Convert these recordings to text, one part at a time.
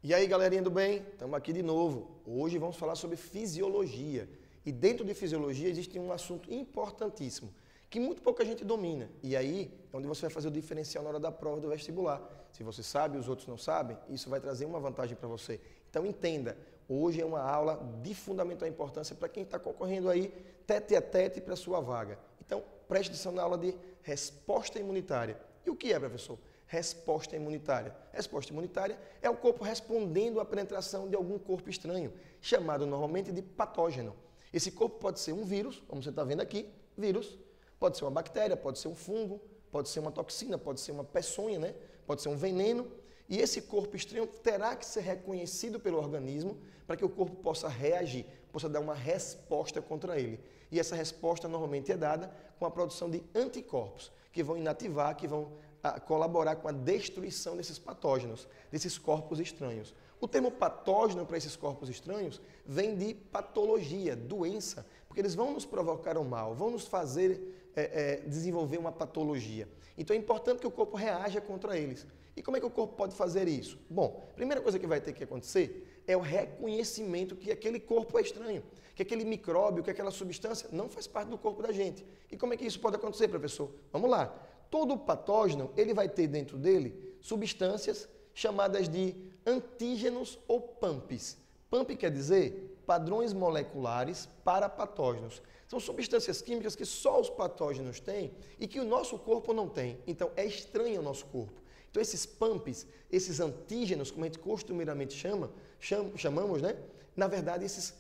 E aí, galerinha do bem? Estamos aqui de novo. Hoje vamos falar sobre fisiologia. E dentro de fisiologia existe um assunto importantíssimo, que muito pouca gente domina. E aí é onde você vai fazer o diferencial na hora da prova do vestibular. Se você sabe e os outros não sabem, isso vai trazer uma vantagem para você. Então entenda, hoje é uma aula de fundamental importância para quem está concorrendo aí tete a tete para a sua vaga. Então preste atenção na aula de resposta imunitária. E o que é, professor? Resposta imunitária. Resposta imunitária é o corpo respondendo à penetração de algum corpo estranho, chamado normalmente de patógeno. Esse corpo pode ser um vírus, como você está vendo aqui, vírus, pode ser uma bactéria, pode ser um fungo, pode ser uma toxina, pode ser uma peçonha, né? Pode ser um veneno. E esse corpo estranho terá que ser reconhecido pelo organismo para que o corpo possa reagir, possa dar uma resposta contra ele. E essa resposta normalmente é dada com a produção de anticorpos, que vão inativar, que vão colaborar com a destruição desses patógenos, desses corpos estranhos. O termo patógeno para esses corpos estranhos vem de patologia, doença, porque eles vão nos provocar o mal, vão nos fazer desenvolver uma patologia. Então é importante que o corpo reaja contra eles. E como é que o corpo pode fazer isso? Bom, a primeira coisa que vai ter que acontecer é o reconhecimento que aquele corpo é estranho, que aquele micróbio, que aquela substância não faz parte do corpo da gente. E como é que isso pode acontecer, professor? Vamos lá. Todo patógeno, ele vai ter dentro dele substâncias chamadas de antígenos ou PAMPs. PAMP quer dizer padrões moleculares para patógenos. São substâncias químicas que só os patógenos têm e que o nosso corpo não tem. Então, é estranho ao nosso corpo. Então, esses PAMPs, esses antígenos, como a gente costumeiramente chamamos, né? Na verdade, esses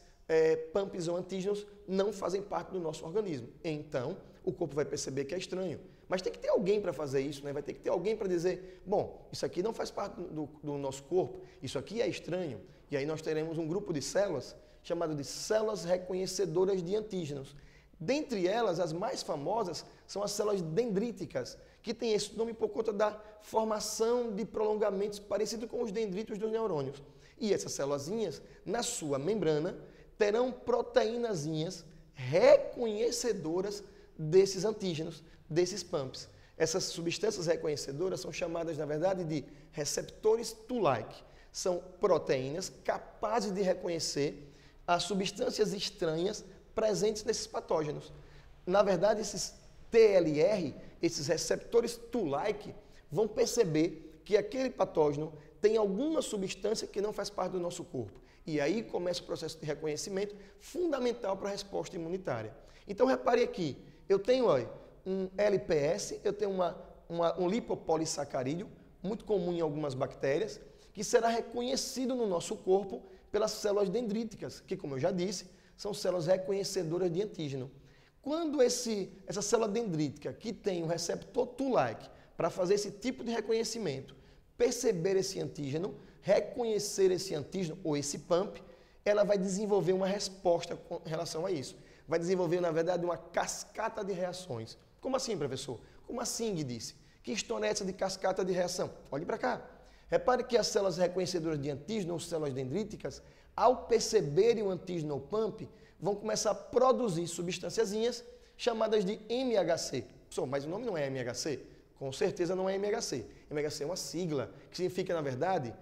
PAMPs ou antígenos não fazem parte do nosso organismo. Então, o corpo vai perceber que é estranho. Mas tem que ter alguém para fazer isso, né? Vai ter que ter alguém para dizer, bom, isso aqui não faz parte do nosso corpo, isso aqui é estranho. E aí nós teremos um grupo de células chamado de células reconhecedoras de antígenos. Dentre elas, as mais famosas são as células dendríticas, que tem esse nome por conta da formação de prolongamentos parecidos com os dendritos dos neurônios. E essas célulazinhas, na sua membrana, terão proteínazinhas reconhecedoras desses antígenos, desses PAMPs. Essas substâncias reconhecedoras são chamadas, na verdade, de receptores Toll-like. São proteínas capazes de reconhecer as substâncias estranhas presentes nesses patógenos. Na verdade, esses TLR, esses receptores Toll-like, vão perceber que aquele patógeno tem alguma substância que não faz parte do nosso corpo. E aí começa o processo de reconhecimento fundamental para a resposta imunitária. Então, repare aqui, eu tenho um LPS, eu tenho um lipopolissacarídeo, muito comum em algumas bactérias, que será reconhecido no nosso corpo pelas células dendríticas, que, como eu já disse, são células reconhecedoras de antígeno. Quando essa célula dendrítica, que tem um receptor Toll-like para fazer esse tipo de reconhecimento, perceber esse antígeno, reconhecer esse antígeno ou esse PAMP, ela vai desenvolver uma resposta com relação a isso. Vai desenvolver, na verdade, uma cascata de reações. Como assim, professor? Como a Sing disse? Que história é essa de cascata de reação? Olhe para cá. Repare que as células reconhecedoras de antígeno, ou células dendríticas, ao perceberem o antígeno ou PAMP, vão começar a produzir substânciazinhas chamadas de MHC. Professor, mas o nome não é MHC? Com certeza não é MHC. MHC é uma sigla, que significa, na verdade,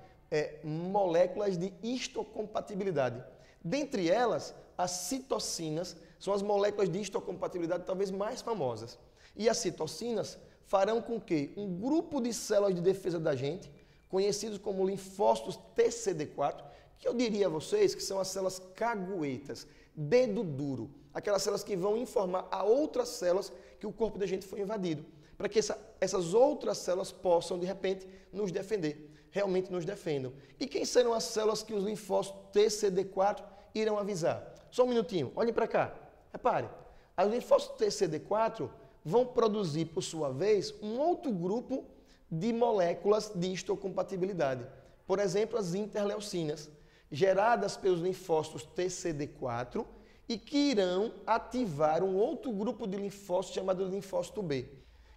moléculas de histocompatibilidade. Dentre elas, as citocinas são as moléculas de histocompatibilidade talvez mais famosas. E as citocinas farão com que um grupo de células de defesa da gente, conhecidos como linfócitos TCD4, que eu diria a vocês que são as células caguetas, dedo duro, aquelas células que vão informar a outras células que o corpo da gente foi invadido, para que essas outras células possam, de repente, nos defender, realmente nos defendam. E quem serão as células que os linfócitos TCD4 irão avisar? Só um minutinho, olhem para cá. Repare, as linfócitos TCD4 vão produzir, por sua vez, um outro grupo de moléculas de histocompatibilidade. Por exemplo, as interleucinas, geradas pelos linfócitos TCD4 e que irão ativar um outro grupo de linfócitos chamado linfócito B.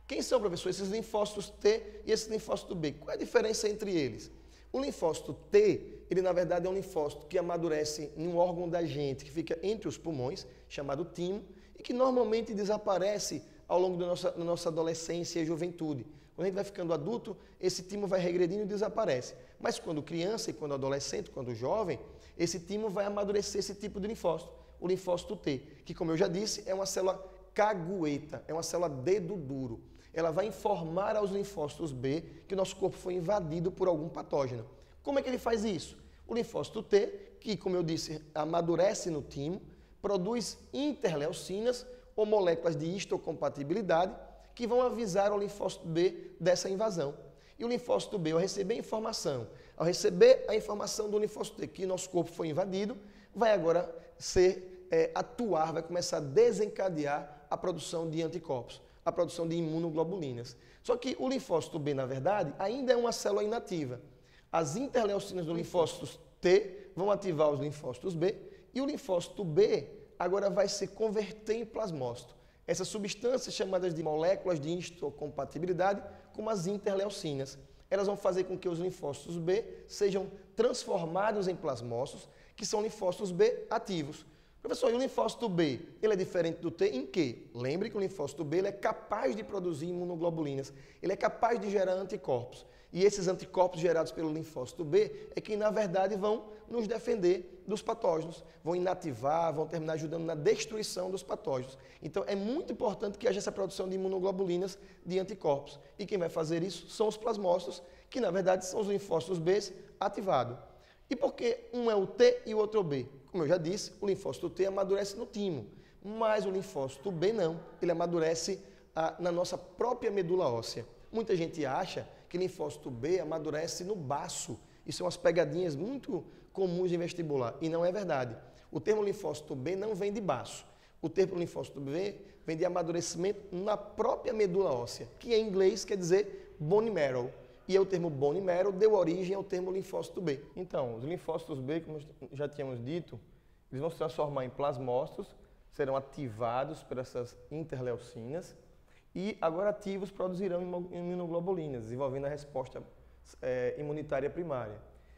Quem são, professor, esses linfócitos T e esse linfócito B? Qual é a diferença entre eles? O linfócito T, ele na verdade é um linfócito que amadurece em um órgão da gente que fica entre os pulmões, chamado timo, e que normalmente desaparece ao longo da nossa adolescência e juventude. Quando a gente vai ficando adulto, esse timo vai regredindo e desaparece. Mas quando criança e quando adolescente, quando jovem, esse timo vai amadurecer esse tipo de linfócito, o linfócito T, que, como eu já disse, é uma célula cagueta, é uma célula dedo duro. Ela vai informar aos linfócitos B que o nosso corpo foi invadido por algum patógeno. Como é que ele faz isso? O linfócito T, que, como eu disse, amadurece no timo, produz interleucinas ou moléculas de histocompatibilidade que vão avisar ao linfócito B dessa invasão. E o linfócito B, ao receber a informação do linfócito T que nosso corpo foi invadido, vai agora atuar, vai começar a desencadear a produção de anticorpos, a produção de imunoglobulinas. Só que o linfócito B, na verdade, ainda é uma célula inativa. As interleucinas do linfócito T vão ativar os linfócitos B e o linfócito B agora vai se converter em plasmócito. Essas substâncias chamadas de moléculas de histocompatibilidade, como as interleucinas, elas vão fazer com que os linfócitos B sejam transformados em plasmócitos, que são linfócitos B ativos. Professor, e o linfócito B, ele é diferente do T em quê? Lembre que o linfócito B ele é capaz de produzir imunoglobulinas, ele é capaz de gerar anticorpos. E esses anticorpos gerados pelo linfócito B é que, na verdade, vão nos defender dos patógenos, vão inativar, vão terminar ajudando na destruição dos patógenos. Então, é muito importante que haja essa produção de imunoglobulinas, de anticorpos. E quem vai fazer isso são os plasmócitos, que, na verdade, são os linfócitos B ativados. E por que um é o T e o outro é o B? Como eu já disse, o linfócito T amadurece no timo, mas o linfócito B não, ele amadurece na nossa própria medula óssea. Muita gente acha que linfócito B amadurece no baço. Isso são umas pegadinhas muito comuns em vestibular, e não é verdade. O termo linfócito B não vem de baço. O termo linfócito B vem de amadurecimento na própria medula óssea, que em inglês quer dizer bone marrow. E o termo bone marrow deu origem ao termo linfócito B. Então, os linfócitos B, como já tínhamos dito, eles vão se transformar em plasmócitos, serão ativados por essas interleucinas e agora ativos produzirão imunoglobulinas, desenvolvendo a resposta imunitária primária.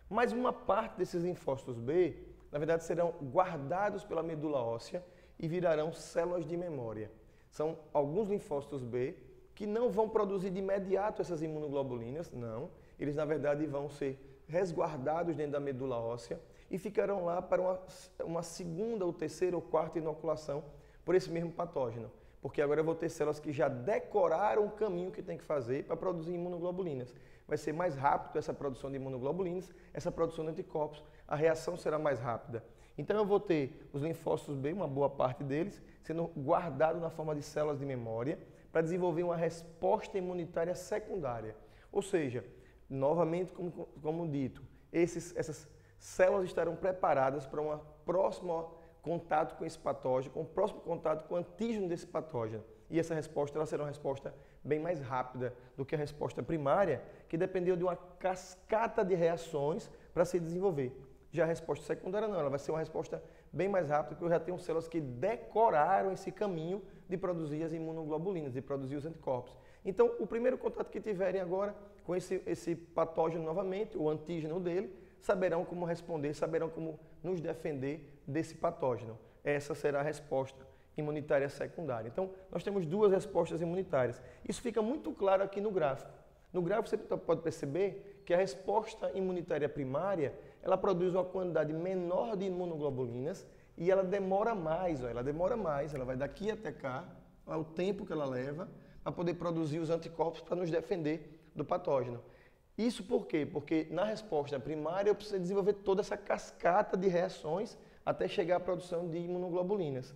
Mas uma parte desses linfócitos B, na verdade, serão guardados pela medula óssea e virarão células de memória. São alguns linfócitos B que não vão produzir de imediato essas imunoglobulinas, não. Eles, na verdade, vão ser resguardados dentro da medula óssea e ficarão lá para uma segunda, ou terceira, ou quarta inoculação por esse mesmo patógeno. Porque agora eu vou ter células que já decoraram o caminho que tem que fazer para produzir imunoglobulinas. Vai ser mais rápido essa produção de imunoglobulinas, essa produção de anticorpos, a reação será mais rápida. Então eu vou ter os linfócitos B, uma boa parte deles, sendo guardados na forma de células de memória, para desenvolver uma resposta imunitária secundária. Ou seja, novamente, como dito, essas células estarão preparadas para um próximo contato com esse patógeno, com o próximo contato com o antígeno desse patógeno. E essa resposta ela será uma resposta bem mais rápida do que a resposta primária, que dependeu de uma cascata de reações para se desenvolver. Já a resposta secundária não, ela vai ser uma resposta bem mais rápida, porque eu já tenho células que decoraram esse caminho de produzir as imunoglobulinas, de produzir os anticorpos. Então, o primeiro contato que tiverem agora com esse patógeno novamente, o antígeno dele, saberão como responder, saberão como nos defender desse patógeno. Essa será a resposta imunitária secundária. Então, nós temos duas respostas imunitárias. Isso fica muito claro aqui no gráfico. No gráfico você pode perceber que a resposta imunitária primária, ela produz uma quantidade menor de imunoglobulinas e ela demora mais, ela vai daqui até cá, o tempo que ela leva para poder produzir os anticorpos para nos defender do patógeno. Isso por quê? Porque na resposta primária eu preciso desenvolver toda essa cascata de reações até chegar à produção de imunoglobulinas.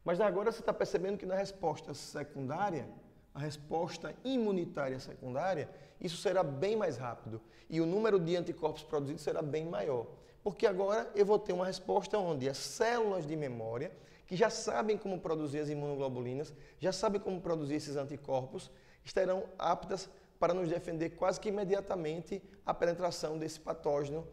Mas agora você está percebendo que na resposta secundária, a resposta imunitária secundária, isso será bem mais rápido e o número de anticorpos produzidos será bem maior. Porque agora eu vou ter uma resposta onde as células de memória, que já sabem como produzir as imunoglobulinas, já sabem como produzir esses anticorpos, estarão aptas para nos defender quase que imediatamente a penetração desse patógeno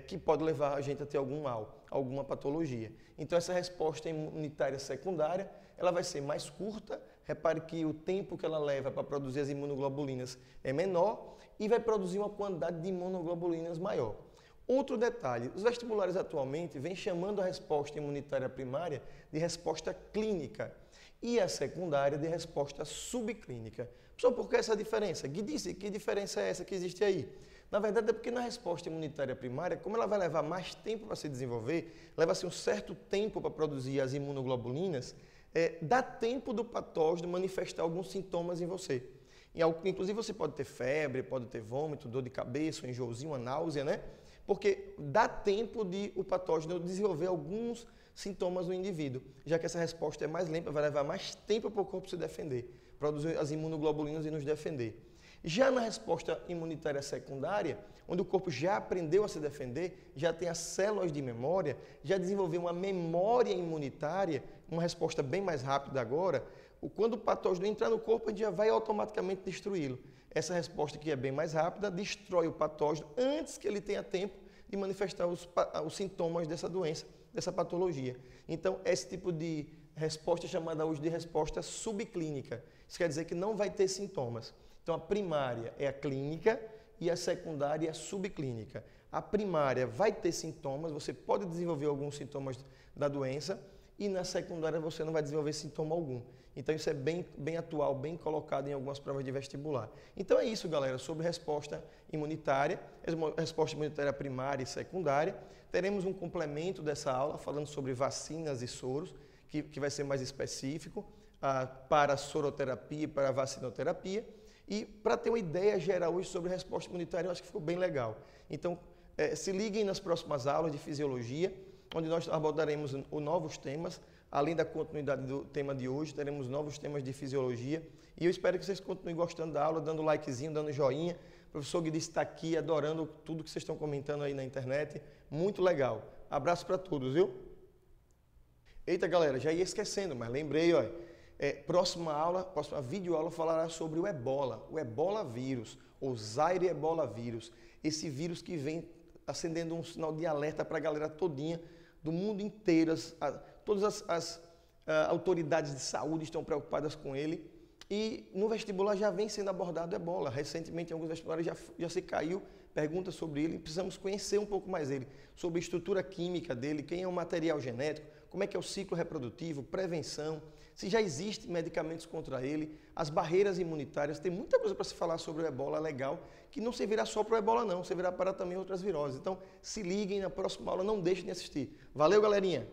que pode levar a gente a ter algum mal, alguma patologia. Então essa resposta imunitária secundária, ela vai ser mais curta, repare que o tempo que ela leva para produzir as imunoglobulinas é menor e vai produzir uma quantidade de imunoglobulinas maior. Outro detalhe, os vestibulares atualmente vêm chamando a resposta imunitária primária de resposta clínica e a secundária de resposta subclínica. Professor, por que essa diferença? Que diferença é essa que existe aí? Na verdade, é porque na resposta imunitária primária, como ela vai levar mais tempo para se desenvolver, leva-se um certo tempo para produzir as imunoglobulinas, dá tempo do patógeno manifestar alguns sintomas em você. Inclusive, você pode ter febre, pode ter vômito, dor de cabeça, um enjoozinho, uma náusea, né? Porque dá tempo de o patógeno desenvolver alguns sintomas no indivíduo, já que essa resposta é mais lenta, vai levar mais tempo para o corpo se defender, produzir as imunoglobulinas e nos defender. Já na resposta imunitária secundária, onde o corpo já aprendeu a se defender, já tem as células de memória, já desenvolveu uma memória imunitária, uma resposta bem mais rápida agora, quando o patógeno entrar no corpo, a gente já vai automaticamente destruí-lo. Essa resposta que é bem mais rápida, destrói o patógeno antes que ele tenha tempo de manifestar os sintomas dessa doença, dessa patologia. Então, esse tipo de resposta é chamada hoje de resposta subclínica. Isso quer dizer que não vai ter sintomas. Então, a primária é a clínica e a secundária é a subclínica. A primária vai ter sintomas, você pode desenvolver alguns sintomas da doença e na secundária você não vai desenvolver sintoma algum. Então, isso é bem atual, bem colocado em algumas provas de vestibular. Então, é isso, galera, sobre resposta imunitária, resposta imunitária primária e secundária. Teremos um complemento dessa aula falando sobre vacinas e soros, que vai ser mais específico para a soroterapia e para a vacinoterapia. E para ter uma ideia geral hoje sobre resposta imunitária, eu acho que ficou bem legal. Então, se liguem nas próximas aulas de fisiologia, onde nós abordaremos novos temas. Além da continuidade do tema de hoje, teremos novos temas de fisiologia. E eu espero que vocês continuem gostando da aula, dando likezinho, dando joinha. O professor Guidy está aqui, adorando tudo que vocês estão comentando aí na internet. Muito legal. Abraço para todos, viu? Eita, galera, já ia esquecendo, mas lembrei, ó. Próxima videoaula falará sobre o Ebola vírus, ou Zaire Ebola vírus. Esse vírus que vem acendendo um sinal de alerta para a galera todinha, do mundo inteiro. Todas as autoridades de saúde estão preocupadas com ele. E no vestibular já vem sendo abordado o Ebola. Recentemente, em alguns vestibulares já se caiu perguntas sobre ele. Precisamos conhecer um pouco mais ele, sobre a estrutura química dele, quem é o material genético, como é que é o ciclo reprodutivo, prevenção, se já existem medicamentos contra ele, as barreiras imunitárias. Tem muita coisa para se falar sobre o Ebola legal, que não servirá só para o Ebola não, servirá para também outras viroses. Então, se liguem na próxima aula, não deixem de assistir. Valeu, galerinha!